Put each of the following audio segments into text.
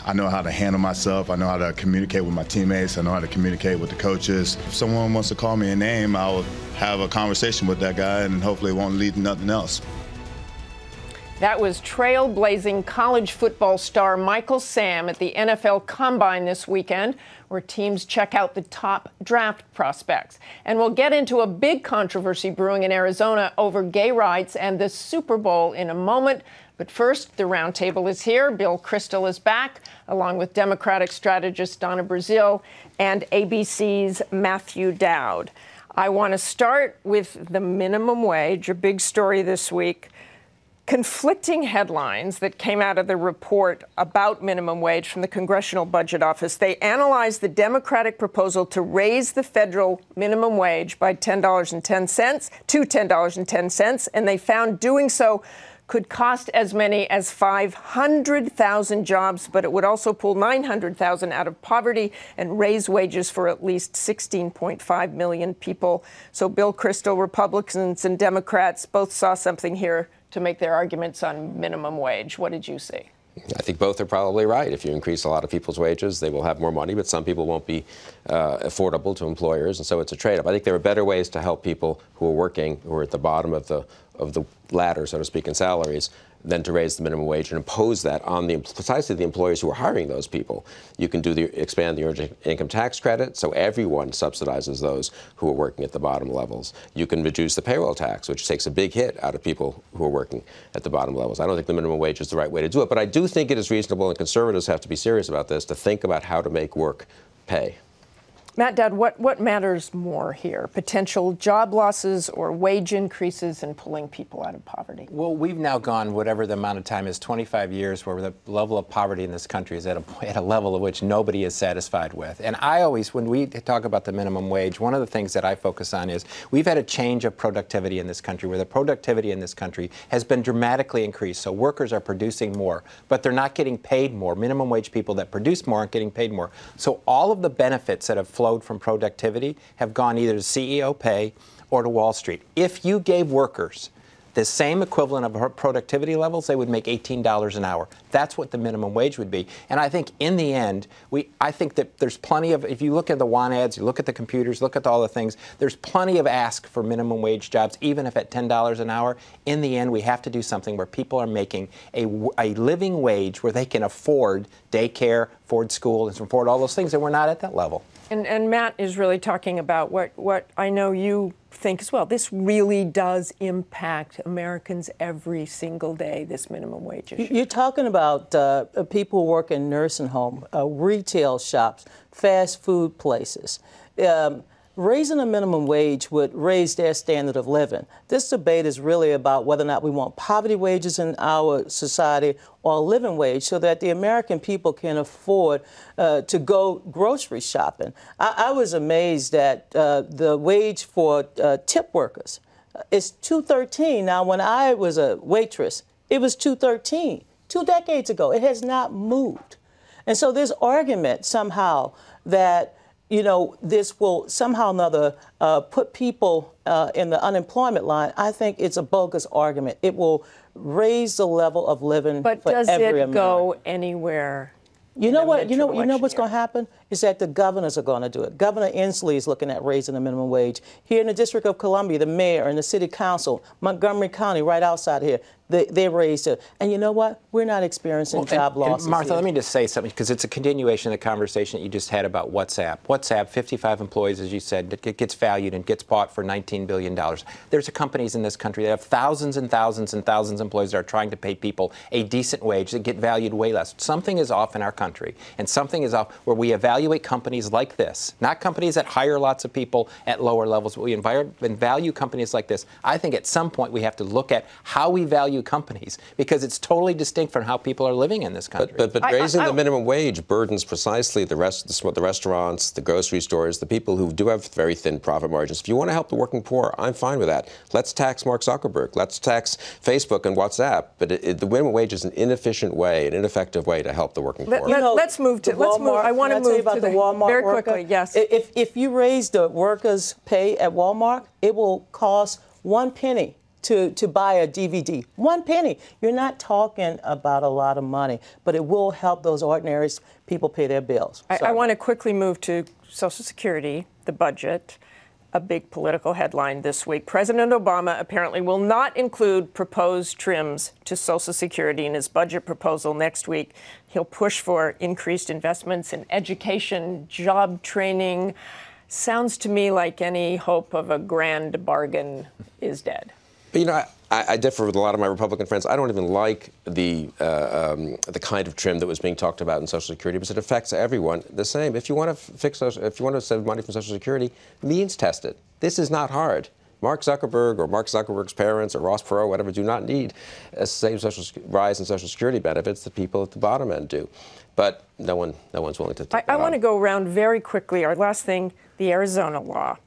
I know how to handle myself. I know how to communicate with my teammates. I know how to communicate with the coaches. If someone wants to call me a name, I will have a conversation with that guy, and hopefully it won't lead to nothing else. That was trailblazing college football star Michael Sam at the NFL Combine this weekend, where teams check out the top draft prospects. And we'll get into a big controversy brewing in Arizona over gay rights and the Super Bowl in a moment. But first, the Roundtable is here. Bill Kristol is back, along with Democratic strategist Donna Brazile and ABC's Matthew Dowd. I want to start with the minimum wage, a big story this week. Conflicting headlines that came out of the report about minimum wage from the Congressional Budget Office. They analyzed the Democratic proposal to raise the federal minimum wage by $10.10 to $10.10, and they found doing so could cost as many as 500,000 jobs, but it would also pull 900,000 out of poverty and raise wages for at least 16.5 million people. So Bill Kristol, Republicans and Democrats both saw something here to make their arguments on minimum wage. What did you see? I think both are probably right. If you increase a lot of people's wages, they will have more money, but some people won't be affordable to employers, and so it's a trade-off. I think there are better ways to help people who are working, who are at the bottom of the ladder, so to speak, in salaries, than to raise the minimum wage and impose that on precisely the employers who are hiring those people. You can expand the earned income tax credit, so everyone subsidizes those who are working at the bottom levels. You can reduce the payroll tax, which takes a big hit out of people who are working at the bottom levels. I don't think the minimum wage is the right way to do it, but I do think it is reasonable, and conservatives have to be serious about this, to think about how to make work pay. Matt Dowd, what matters more here? Potential job losses or wage increases and pulling people out of poverty? Well, we've now gone whatever the amount of time is, 25 years, where the level of poverty in this country is at a level of which nobody is satisfied with. And I always, when we talk about the minimum wage, one of the things that I focus on is we've had a change of productivity in this country, where the productivity in this country has been dramatically increased. So workers are producing more, but they're not getting paid more. Minimum wage people that produce more aren't getting paid more. So all of the benefits that have flowed from productivity have gone either to CEO pay or to Wall Street. If you gave workers the same equivalent of productivity levels, they would make $18 an hour. That's what the minimum wage would be. And I think in the end, I think that there's plenty of, if you look at the want ads, you look at the computers, look at all the things, there's plenty of ask for minimum wage jobs, even if at $10 an hour. In the end, we have to do something where people are making a living wage where they can afford daycare, afford school, and afford all those things, and we're not at that level. And Matt is really talking about what I know you think as well. This really does impact Americans every single day, this minimum wage issue. You're talking about people who work in nursing home, retail shops, fast food places. Raising a minimum wage would raise their standard of living. This debate is really about whether or not we want poverty wages in our society or a living wage so that the American people can afford to go grocery shopping. I was amazed that the wage for tip workers is $2.13. Now, when I was a waitress, it was $2.13. 2 decades ago. It has not moved. And so this argument somehow that this will somehow or another put people in the unemployment line, I think it's a bogus argument. It will raise the level of living for every American. But does it go anywhere? You know what? You know what's going to happen is that the governors are going to do it. Governor Inslee is looking at raising the minimum wage. Here in the District of Columbia, the mayor and the city council, Montgomery County, right outside here, they raised it. And you know what? We're not experiencing job losses. And Martha, here. let me just say something, because it's a continuation of the conversation that you just had about WhatsApp. WhatsApp, 55 employees, as you said, it gets valued and gets bought for $19 billion. There's companies in this country that have thousands and thousands and thousands of employees that are trying to pay people a decent wage that get valued way less. Something is off in our country, and something is off where we evaluate companies like this, not companies that hire lots of people at lower levels, but we value companies like this. I think at some point we have to look at how we value companies, because it's totally distinct from how people are living in this country. But raising the minimum wage burdens precisely the restaurants, the grocery stores, the people who do have very thin profit margins. If you want to help the working poor, I'm fine with that. Let's tax Mark Zuckerberg. Let's tax Facebook and WhatsApp. But the minimum wage is an inefficient way, an ineffective way to help the working poor. Let's move to Walmart. I want to move to the Walmart very worker. quickly. Yes. If you raise the workers' pay at Walmart, it will cost 1 penny to buy a DVD. 1 penny. You're not talking about a lot of money, but it will help those ordinary people pay their bills. I want to quickly move to Social Security, the budget. A big political headline this week. President Obama apparently will not include proposed trims to Social Security in his budget proposal next week. He'll push for increased investments in education, job training. Sounds to me like any hope of a grand bargain is dead. But, you know, I differ with a lot of my Republican friends. I don't even like the kind of trim that was being talked about in Social Security, because it affects everyone the same. If you want to save money from Social Security, means test it. This is not hard. Mark Zuckerberg or Mark Zuckerberg's parents or Ross Perot, whatever, do not need a same rise in Social Security benefits that people at the bottom end do. But no one's willing to take that I want to go around very quickly. Our last thing, the Arizona law.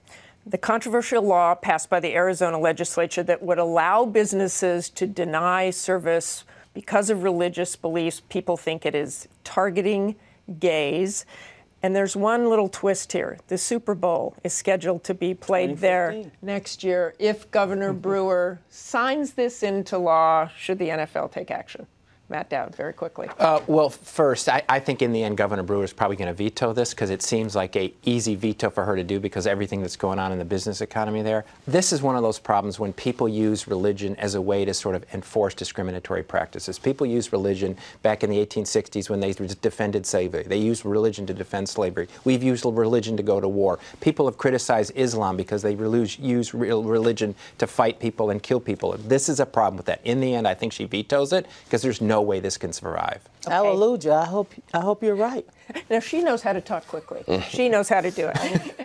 The controversial law passed by the Arizona legislature that would allow businesses to deny service because of religious beliefs. People think it is targeting gays. And there's one little twist here. The Super Bowl is scheduled to be played there next year. If Governor Brewer signs this into law, should the NFL take action? Matt Dowd, very quickly. Well, first, I think in the end, Governor Brewer is probably going to veto this because it seems like an easy veto for her to do because everything that's going on in the business economy there. This is one of those problems when people use religion as a way to sort of enforce discriminatory practices. People used religion back in the 1860s when they defended slavery. They used religion to defend slavery. We've used religion to go to war. People have criticized Islam because they use religion to fight people and kill people. This is a problem with that. In the end, I think she vetoes it because there's no way this can survive. Okay. Hallelujah. I hope you're right. Now, she knows how to talk quickly. She knows how to do it.